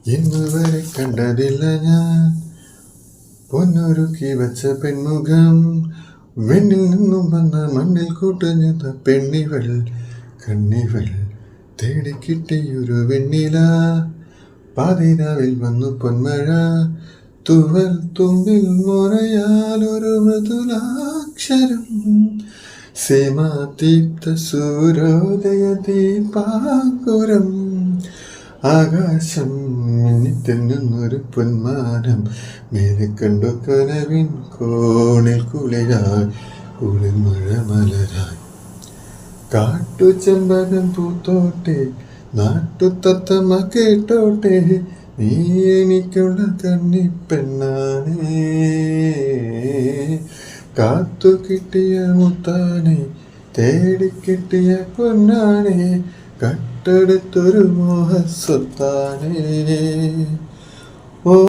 ഇന്നുവരെ കണ്ടതില്ല ഞാൻ പൊന്നൊരുക്കി വച്ച പെൺമുഖം. വെണ്ണിൽ നിന്നും വന്ന മണ്ണിൽ കൂട്ടുന്ന പെണ്ണിവൾ കണ്ണിവൾ തേടിക്കിട്ടിയൊരു വെണ്ണില. പാതിരാവിൽ വന്നു പൊന്മഴ, തുവൽ തുമ്പിൽ മുറയാലൊരു മൃദുലാക്ഷരം. സീമാതീപ്ത സൂര്യോദയ ദീപാകുരം. ആകാശം മിന്നിത്തെന്നൊരു പൊന്മാനം, മേലെ കണ്ടു കനവിൻ കോണിൽ കുളിരായി കുളിർ മഴ മലരായി. കാട്ടു ചെമ്പകം പൂത്തോട്ടെ, നാട്ടു തത്തമ്മ കേട്ടോട്ടെ, നീ എനിക്കുള്ള കന്നിപ്പെണ്ണാനേ. കാത്തു കിട്ടിയ മുത്താനെ, തേടിക്കിട്ടിയ പൊന്നാനെ, കട്ടെടുത്തൊരു മോഹസ്വത്താനേ.